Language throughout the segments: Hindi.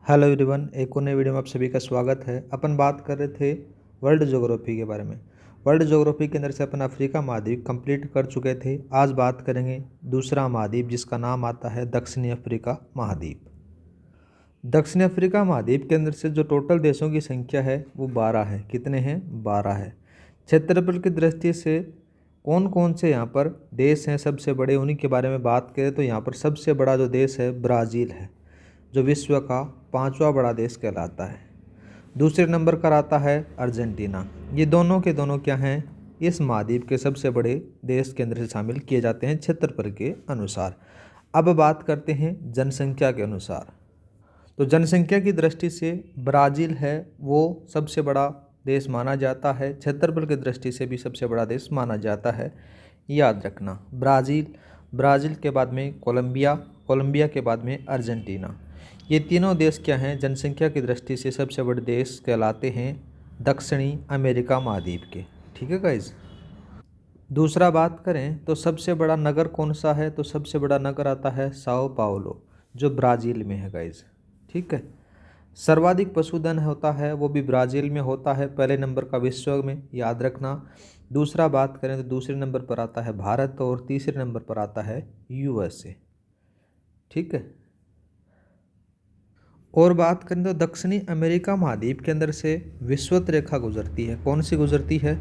हेलो एवरीवन, एक और नई वीडियो में आप सभी का स्वागत है। अपन बात कर रहे थे वर्ल्ड ज्योग्राफी के बारे में। वर्ल्ड ज्योग्राफी के अंदर से अपन अफ्रीका महाद्वीप कंप्लीट कर चुके थे। आज बात करेंगे दूसरा महाद्वीप जिसका नाम आता है दक्षिणी अफ्रीका महाद्वीप। दक्षिणी अफ्रीका महाद्वीप के अंदर से जो टोटल देशों की संख्या है वो 12 है। कितने हैं? 12 है। क्षेत्रफल की दृष्टि से कौन कौन से यहाँ पर देश हैं सबसे बड़े, उन्हीं के बारे में बात करें तो यहाँ पर सबसे बड़ा जो देश है ब्राज़ील है, जो विश्व का 5वां बड़ा देश कहलाता है। दूसरे नंबर पर आता है अर्जेंटीना। ये दोनों के दोनों क्या हैं? इस महाद्वीप के सबसे बड़े देश के अंदर से शामिल किए जाते हैं क्षेत्रफल के अनुसार। अब बात करते हैं जनसंख्या के अनुसार। तो जनसंख्या की दृष्टि से ब्राज़ील है वो सबसे बड़ा देश माना जाता है। क्षेत्रफल की दृष्टि से भी सबसे बड़ा देश माना जाता है। याद रखना, ब्राज़ील के बाद में कोलंबिया के बाद में अर्जेंटीना। ये तीनों देश क्या हैं? जनसंख्या की दृष्टि से सबसे बड़े देश कहलाते हैं दक्षिणी अमेरिका महाद्वीप के। ठीक है गाइज। दूसरा बात करें तो सबसे बड़ा नगर कौन सा है? तो सबसे बड़ा नगर आता है साओ पाउलो, जो ब्राज़ील में है गाइज। ठीक है। सर्वाधिक पशुधन होता है वो भी ब्राज़ील में होता है, पहले नंबर का विश्व में, याद रखना। दूसरा बात करें तो दूसरे नंबर पर आता है भारत और तीसरे नंबर पर आता है USA। ठीक है। और बात करें तो दक्षिणी अमेरिका महाद्वीप के अंदर से विषुवत रेखा गुजरती है। कौन सी गुजरती है?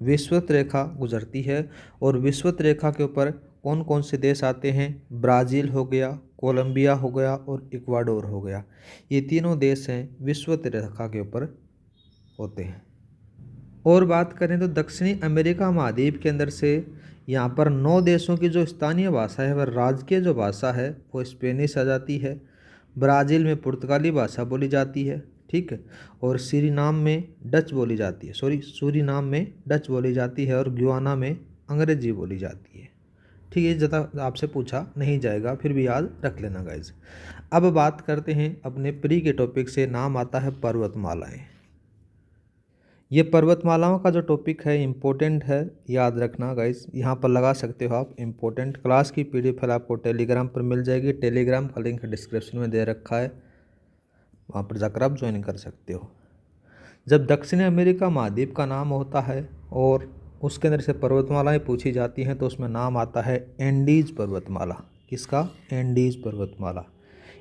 विषुवत रेखा गुजरती है। और विषुवत रेखा के ऊपर कौन कौन से देश आते हैं? ब्राज़ील हो गया, कोलंबिया हो गया और इक्वाडोर हो गया। ये तीनों देश हैं विषुवत रेखा के ऊपर होते हैं। और बात करें तो दक्षिणी अमेरिका महाद्वीप के अंदर से यहाँ पर 9 देशों की जो स्थानीय भाषा है वह राजकीय जो भाषा है वो स्पेनिश आ जाती है। ब्राज़ील में पुर्तगाली भाषा बोली जाती है। ठीक है। और सूरीनाम में डच बोली जाती है। सूरीनाम में डच बोली जाती है और गुयाना में अंग्रेजी बोली जाती है। ठीक है। ज़्यादा आपसे पूछा नहीं जाएगा, फिर भी याद रख लेना गाइज। अब बात करते हैं अपने प्री के टॉपिक से। नाम आता है पर्वतमालाएँ। ये पर्वतमालाओं का जो टॉपिक है इम्पोर्टेंट है, याद रखना गाइस। यहाँ पर लगा सकते हो आप इम्पोर्टेंट। क्लास की PDF फाइल आपको टेलीग्राम पर मिल जाएगी। टेलीग्राम का लिंक डिस्क्रिप्शन में दे रखा है, वहाँ पर जाकर आप ज्वाइन कर सकते हो। जब दक्षिणी अमेरिका महाद्वीप का नाम होता है और उसके अंदर से पर्वतमालाएँ पूछी जाती हैं तो उसमें नाम आता है एंडीज पर्वतमाला। किसका? एंडीज पर्वतमाला।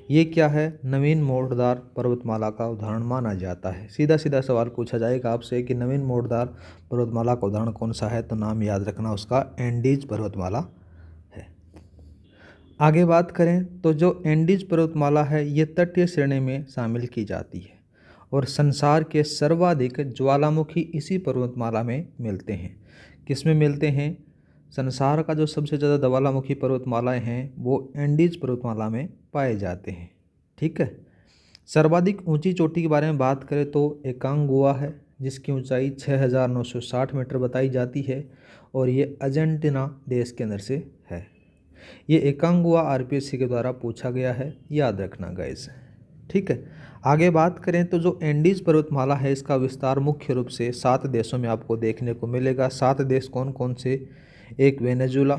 ये क्या है? नवीन मोड़दार पर्वतमाला का उदाहरण माना जाता है। सीधा सीधा सवाल पूछा जाएगा आपसे कि नवीन मोड़दार पर्वतमाला का उदाहरण कौन सा है, तो नाम याद रखना उसका एंडीज पर्वतमाला है। आगे बात करें तो जो एंडीज पर्वतमाला है ये तटीय श्रेणी में शामिल की जाती है और संसार के सर्वाधिक ज्वालामुखी इसी पर्वतमाला में मिलते हैं। किस में मिलते हैं? संसार का जो सबसे ज़्यादा ज्वालामुखी पर्वतमालाएं हैं वो एंडीज पर्वतमाला में पाए जाते हैं। ठीक है। सर्वाधिक ऊंची चोटी के बारे में बात करें तो एकांगुआ है, जिसकी ऊंचाई 6960 मीटर बताई जाती है और ये अर्जेंटीना देश के अंदर से है। ये एकांगुआ RPSC के द्वारा पूछा गया है, याद रखना गाइस। ठीक है। आगे बात करें तो जो एंडीज पर्वतमाला है इसका विस्तार मुख्य रूप से 7 देशों में आपको देखने को मिलेगा। 7 देश कौन कौन से? एक Venezuela,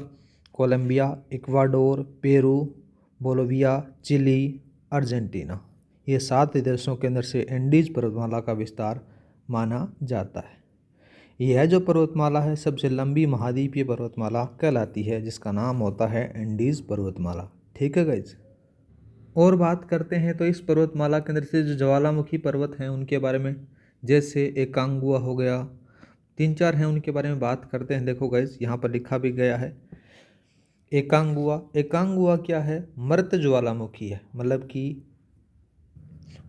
Colombia, Ecuador, Peru, Bolivia, Chile, Argentina. ये 7 देशों के अंदर से एंडीज पर्वतमाला का विस्तार माना जाता है। यह जो पर्वतमाला है सबसे लंबी महाद्वीपीय पर्वतमाला कहलाती है, जिसका नाम होता है एंडीज पर्वतमाला। ठीक है गाइज। और बात करते हैं तो इस पर्वतमाला के अंदर से जो ज्वालामुखी पर्वत हैं उनके बारे में, जैसे एकांगुआ हो गया, 3-4 हैं, उनके बारे में बात करते हैं। देखो गाइज यहाँ पर लिखा भी गया है एकांगुआ क्या है? मृत ज्वालामुखी है, मतलब कि।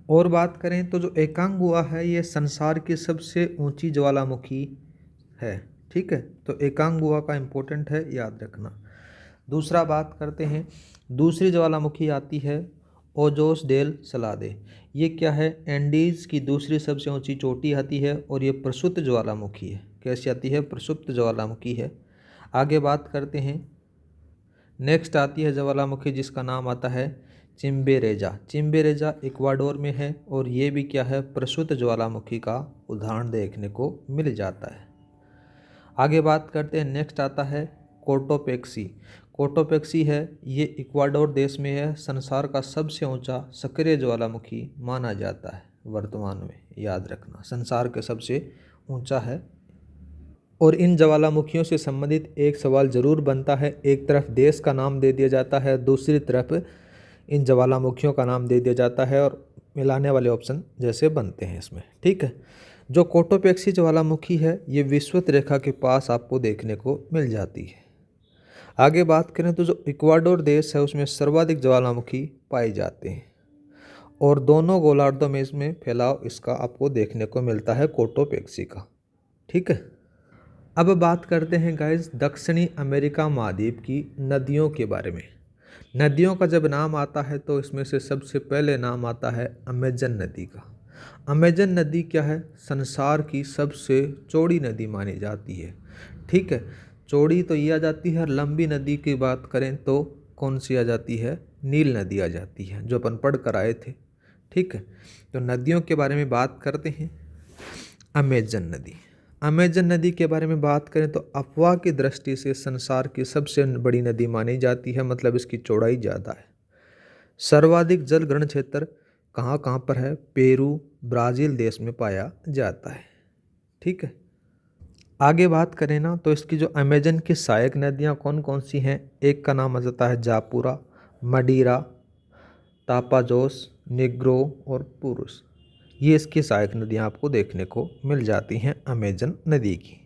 और बात करें तो जो एकांगुआ है ये संसार की सबसे ऊंची ज्वालामुखी है। ठीक है। तो एकांगुआ का इम्पोर्टेंट है, याद रखना। दूसरा बात करते हैं, दूसरी ज्वालामुखी आती है ओजोस डेल सलादे। ये क्या है? एंडीज़ की दूसरी सबसे ऊंची चोटी आती है और ये प्रसुप्त ज्वालामुखी है। कैसी आती है? प्रसुप्त ज्वालामुखी है। आगे बात करते हैं, नेक्स्ट आती है ज्वालामुखी जिसका नाम आता है चिम्बेरेजा इक्वाडोर में है और ये भी क्या है? प्रसुप्त ज्वालामुखी का उदाहरण देखने को मिल जाता है। आगे बात करते हैं, नेक्स्ट आता है कोटोपेक्सी। कोटोपेक्सी है ये इक्वाडोर देश में है, संसार का सबसे ऊंचा सक्रिय ज्वालामुखी माना जाता है वर्तमान में, याद रखना संसार के सबसे ऊंचा है। और इन ज्वालामुखियों से संबंधित एक सवाल जरूर बनता है, एक तरफ देश का नाम दे दिया जाता है, दूसरी तरफ इन ज्वालामुखियों का नाम दे दिया जाता है और मिलाने वाले ऑप्शन जैसे बनते हैं इसमें, ठीक है। जो कोटोपेक्सी ज्वालामुखी है ये विषुवत रेखा के पास आपको देखने को मिल जाती है। आगे बात करें तो जो इक्वाडोर देश है उसमें सर्वाधिक ज्वालामुखी पाए जाते हैं और दोनों गोलार्धों में इसमें फैलाव इसका आपको देखने को मिलता है कोटोपेक्सी का, ठीक है। अब बात करते हैं गाइस दक्षिणी अमेरिका महाद्वीप की नदियों के बारे में। नदियों का जब नाम आता है तो इसमें से सबसे पहले नाम आता है अमेजन नदी का। अमेजन नदी क्या है, संसार की सबसे चौड़ी नदी मानी जाती है, ठीक है। चौड़ी तो ये आ जाती है, और लंबी नदी की बात करें तो कौन सी आ जाती है, नील नदी आ जाती है, जो अपन पढ़ कर आए थे, ठीक है। तो नदियों के बारे में बात करते हैं। अमेजन नदी, अमेजन नदी के बारे में बात करें तो अफवाह की दृष्टि से संसार की सबसे बड़ी नदी मानी जाती है, मतलब इसकी चौड़ाई ज़्यादा है। सर्वाधिक जल ग्रहण क्षेत्र कहाँ कहाँ पर है, पेरू ब्राज़ील देश में पाया जाता है, ठीक है। आगे बात करें ना तो इसकी जो अमेजन की सहायक नदियाँ कौन कौन सी हैं, एक का नाम आ जाता है जापुरा, मडीरा, तापाजोस, निग्रो और पुरुष। ये इसकी सहायक नदियाँ आपको देखने को मिल जाती हैं अमेजन नदी की।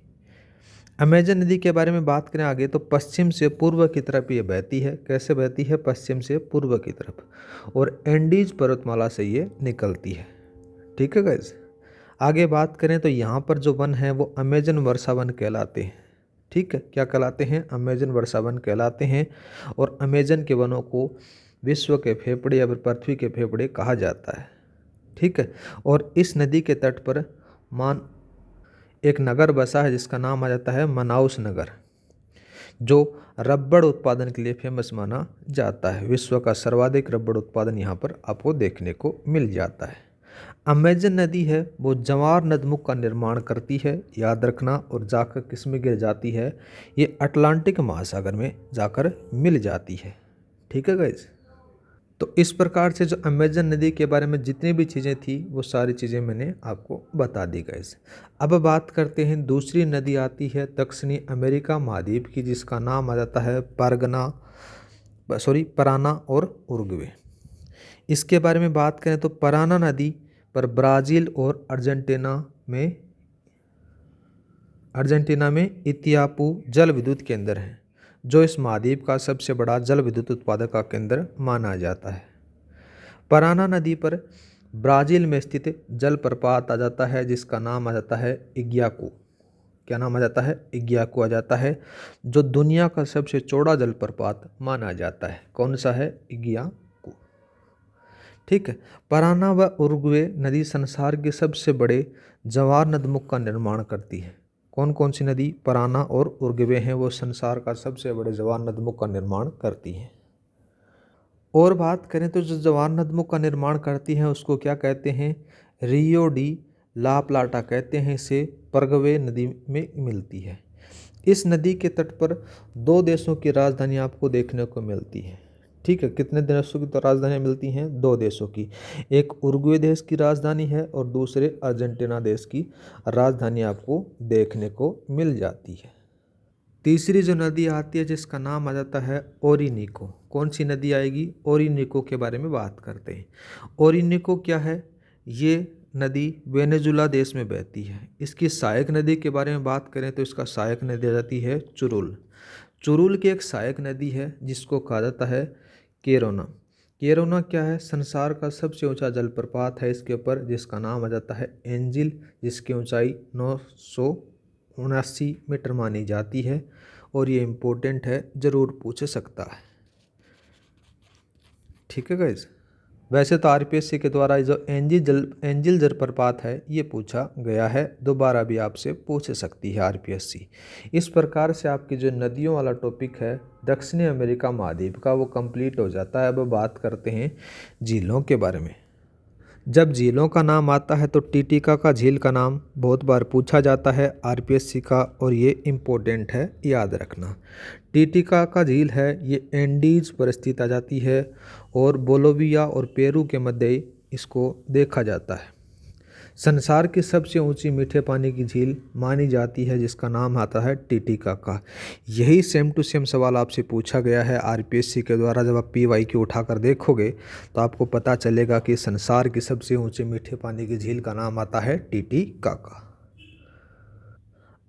अमेजन नदी के बारे में बात करें आगे तो पश्चिम से पूर्व की तरफ ये बहती है। कैसे बहती है, पश्चिम से पूर्व की तरफ, और एंडीज पर्वतमाला से ये निकलती है, ठीक है गाइस। आगे बात करें तो यहाँ पर जो वन है वो अमेजन वर्षा वन कहलाते हैं, ठीक है। क्या कहलाते हैं, अमेजन वर्षा वन कहलाते हैं। और अमेजन के वनों को विश्व के फेफड़े या फिर पृथ्वी के फेफड़े कहा जाता है, ठीक है। और इस नदी के तट पर एक नगर बसा है जिसका नाम आ जाता है मनाउस नगर, जो रबड़ उत्पादन के लिए फेमस माना जाता है। विश्व का सर्वाधिक रबड़ उत्पादन यहाँ पर आपको देखने को मिल जाता है। अमेजन नदी है वो जवार नदमुख का निर्माण करती है, याद रखना, और जाकर किस में गिर जाती है, ये अटलांटिक महासागर में जाकर मिल जाती है, ठीक है गाइज। तो इस प्रकार से जो अमेजन नदी के बारे में जितनी भी चीज़ें थी वो सारी चीज़ें मैंने आपको बता दी गाइस। अब बात करते हैं दूसरी नदी आती है दक्षिणी अमेरिका महाद्वीप की, जिसका नाम आ जाता है पराना और उरुग्वे। इसके बारे में बात करें तो पराना नदी पर ब्राज़ील और अर्जेंटीना में इतियापू जल विद्युत केंद्र है, जो इस महाद्वीप का सबसे बड़ा जल विद्युत उत्पादक का केंद्र माना जाता है। पराना नदी पर ब्राज़ील में स्थित जलप्रपात आ जाता है जिसका नाम आ जाता है इग्याकू। क्या नाम आ जाता है, इग्याकू आ जाता है, जो दुनिया का सबसे चौड़ा जलप्रपात माना जाता है। कौन सा है, इग्याकू, ठीक है। पराना व उरुग्वे नदी संसार के सबसे बड़े जवार नदमुख का निर्माण करती है। कौन कौन सी नदी, पराना और उरुग्वे हैं, वो संसार का सबसे बड़े जवार नदमुख का निर्माण करती हैं। और बात करें तो जो जवार नदमुख का निर्माण करती हैं उसको क्या कहते हैं, रियो डी ला प्लाटा कहते हैं। इसे परग्वे नदी में मिलती है। इस नदी के तट पर दो देशों की राजधानी आपको देखने को मिलती है, ठीक है। कितने देशों की तो राजधानियाँ मिलती हैं, दो देशों की। एक उरुग्वे देश की राजधानी है और दूसरे अर्जेंटीना देश की राजधानी आपको देखने को मिल जाती है। तीसरी जो नदी आती है जिसका नाम आ जाता है ओरिनिको। कौन सी नदी आएगी, ओरिनिको के बारे में बात करते हैं। ओरिनिको क्या है, ये नदी वेनेजुला देश में बहती है। इसकी सहायक नदी के बारे में बात करें तो इसका सहायक नदी आ जाती है चुरुल। चुरुल की एक सहायक नदी है जिसको कहा जाता है केरोना। केरोना क्या है, संसार का सबसे ऊंचा जलप्रपात है इसके ऊपर, जिसका नाम आ जाता है एंजिल, जिसकी ऊंचाई 979 मीटर मानी जाती है। और ये इम्पोर्टेंट है, ज़रूर पूछ सकता है, ठीक है गाइज। वैसे तो आरपीएससी के द्वारा जो एंजिल जलप्रपात है ये पूछा गया है, दोबारा भी आपसे पूछ सकती है आरपीएससी। इस प्रकार से आपकी जो नदियों वाला टॉपिक है दक्षिणी अमेरिका महाद्वीप का वो कंप्लीट हो जाता है। अब बात करते हैं झीलों के बारे में। जब झीलों का नाम आता है तो टिटिका का झील का नाम बहुत बार पूछा जाता है आरपीएससी का, और ये इम्पोर्टेंट है, याद रखना। टिटिका का झील है ये एंडीज पर स्थित आ जाती है और बोलोविया और पेरू के मध्य इसको देखा जाता है। संसार की सबसे ऊंची मीठे पानी की झील मानी जाती है जिसका नाम आता है टिटिका का। यही सेम टू सेम सवाल आपसे पूछा गया है आरपीएससी के द्वारा। जब आप पीवाईक्यू उठाकर देखोगे तो आपको पता चलेगा कि संसार की सबसे ऊंची मीठे पानी की झील का नाम आता है टिटिका का।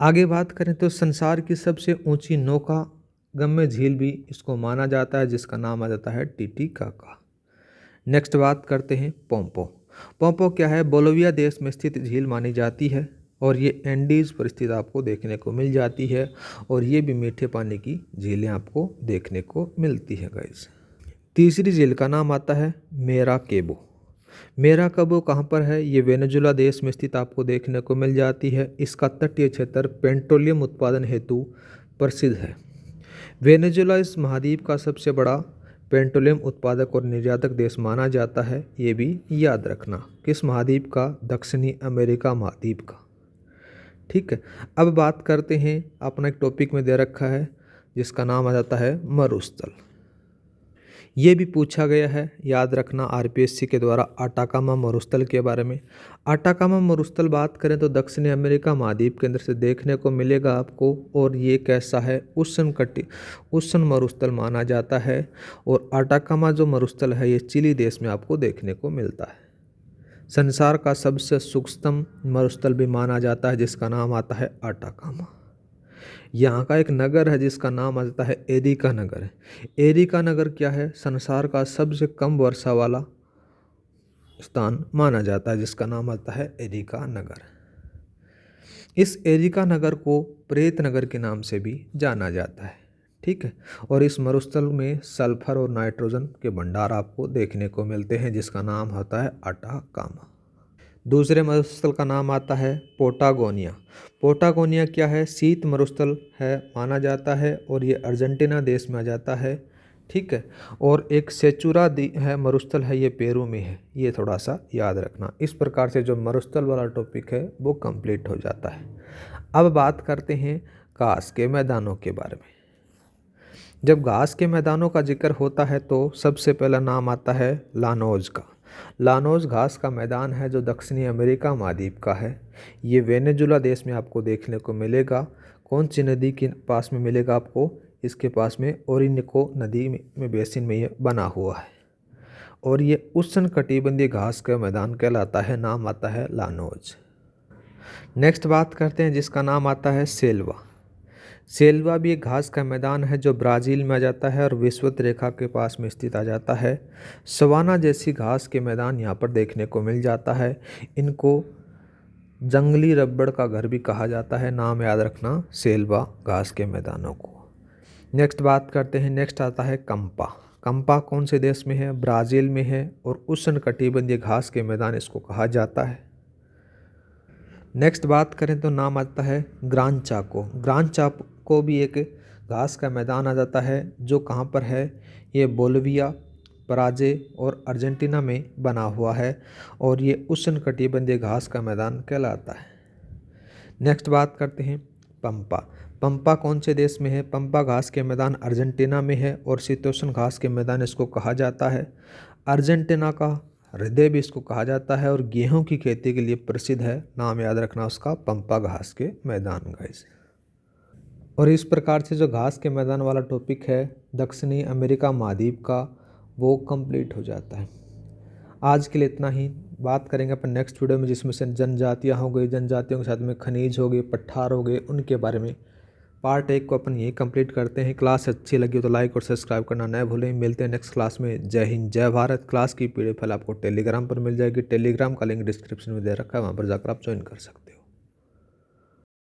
आगे बात करें तो संसार की सबसे ऊंची नौकागम्य झील भी इसको माना जाता है जिसका नाम आ जाता है टिटिका का। नेक्स्ट बात करते हैं पोम्पो। पोम्पो क्या है? बोलोविया देश में स्थित झील मानी जाती है और ये एंडीज पर स्थित आपको देखने को मिल जाती है, और ये भी मीठे पानी की झीलें आपको देखने को मिलती है गाइस। तीसरी झील का नाम आता है मेराकेबो। मेराकेबो कहाँ पर है? ये वेनेजुला देश में स्थित आपको देखने को मिल जाती है। इसका तटीय क्षेत्र पेट्रोलियम उत्पादन हेतु प्रसिद्ध है। वेनेजुला इस महाद्वीप का सबसे बड़ा पेट्रोलियम उत्पादक और निर्यातक देश माना जाता है। ये भी याद रखना। किस महाद्वीप का? दक्षिणी अमेरिका महाद्वीप का। ठीक है, अब बात करते हैं, अपना एक टॉपिक में दे रखा है जिसका नाम आ जाता है मरुस्थल। ये भी पूछा गया है, याद रखना, आरपीएससी के द्वारा अटाकामा मरुस्थल के बारे में। अटाकामा मरुस्थल बात करें तो दक्षिणी अमेरिका महाद्वीप के अंदर से देखने को मिलेगा आपको, और ये कैसा है? उष्ण मरुस्थल माना जाता है। और अटाकामा जो मरुस्थल है ये चिली देश में आपको देखने को मिलता है। संसार का सबसे सूक्ष्म मरुस्थल भी माना जाता है जिसका नाम आता है अटाकामा। यहाँ का एक नगर है जिसका नाम आता है एरिका नगर। एरिका नगर क्या है? संसार का सबसे कम वर्षा वाला स्थान माना जाता है जिसका नाम आता है एरिका नगर। इस एरिका नगर को प्रेत नगर के नाम से भी जाना जाता है। ठीक है, और इस मरुस्थल में सल्फर और नाइट्रोजन के भंडार आपको देखने को मिलते हैं जिसका नाम होता है अटाकामा। दूसरे मरुस्थल का नाम आता है पोटागोनिया। पोटागोनिया क्या है? शीत मरुस्थल है माना जाता है, और ये अर्जेंटीना देश में आ जाता है। ठीक है, और एक सेचुरा है मरुस्थल है, ये पेरू में है। ये थोड़ा सा याद रखना। इस प्रकार से जो मरुस्थल वाला टॉपिक है वो कंप्लीट हो जाता है। अब बात करते हैं घास के मैदानों के बारे में। जब घास के मैदानों का जिक्र होता है तो सबसे पहला नाम आता है लानोज का। लानोज घास का मैदान है जो दक्षिणी अमेरिका महाद्वीप का है। ये वेनेजुला देश में आपको देखने को मिलेगा। कौन सी नदी के पास में मिलेगा आपको? इसके पास में ओरिनिको नदी में बेसिन में ये बना हुआ है, और ये उष्णकटिबंधीय घास का मैदान कहलाता है। नाम आता है लानोज। नेक्स्ट बात करते हैं जिसका नाम आता है सेल्वा। सेल्वा भी एक घास का मैदान है जो ब्राज़ील में आ जाता है और विषुवत रेखा के पास में स्थित आ जाता है। सवाना जैसी घास के मैदान यहाँ पर देखने को मिल जाता है। इनको जंगली रबड़ का घर भी कहा जाता है। नाम याद रखना, सेल्वा घास के मैदानों को। नेक्स्ट बात करते हैं, नेक्स्ट आता है कंपा। कंपा कौन से देश में है? ब्राज़ील में है, और उष्णकटिबंधीय घास के मैदान इसको कहा जाता है। नेक्स्ट बात करें तो नाम आता है ग्रान चाको। ग्रान चाको भी एक घास का मैदान आ जाता है जो कहाँ पर है? ये बोलिविया, पराग्वे और अर्जेंटीना में बना हुआ है, और ये उष्णकटिबंधीय घास का मैदान कहलाता है। नेक्स्ट बात करते हैं पंपा। पंपा कौन से देश में है? पंपा घास के मैदान अर्जेंटीना में है, और शीतोष्ण घास के मैदान इसको कहा जाता है। अर्जेंटीना का हृदय भी इसको कहा जाता है, और गेहूं की खेती के लिए प्रसिद्ध है। नाम याद रखना उसका, पंपा घास के मैदान गाइस। और इस प्रकार से जो घास के मैदान वाला टॉपिक है दक्षिणी अमेरिका महाद्वीप का, वो कंप्लीट हो जाता है। आज के लिए इतना ही। बात करेंगे अपन नेक्स्ट वीडियो में जिसमें से जनजातियाँ हो गई, जनजातियों के साथ में खनिज हो गए, पठार हो गए, उनके बारे में। पार्ट 1 को अपन यही कंप्लीट करते हैं। क्लास अच्छी लगी हो तो लाइक और सब्सक्राइब करना न भूलें। मिलते हैं नेक्स्ट क्लास में। जय हिंद, जय भारत। क्लास की पीडीएफ फाइल आपको टेलीग्राम पर मिल जाएगी। टेलीग्राम का लिंक डिस्क्रिप्शन में दे रखा है, वहाँ पर जाकर आप ज्वाइन कर सकते हो।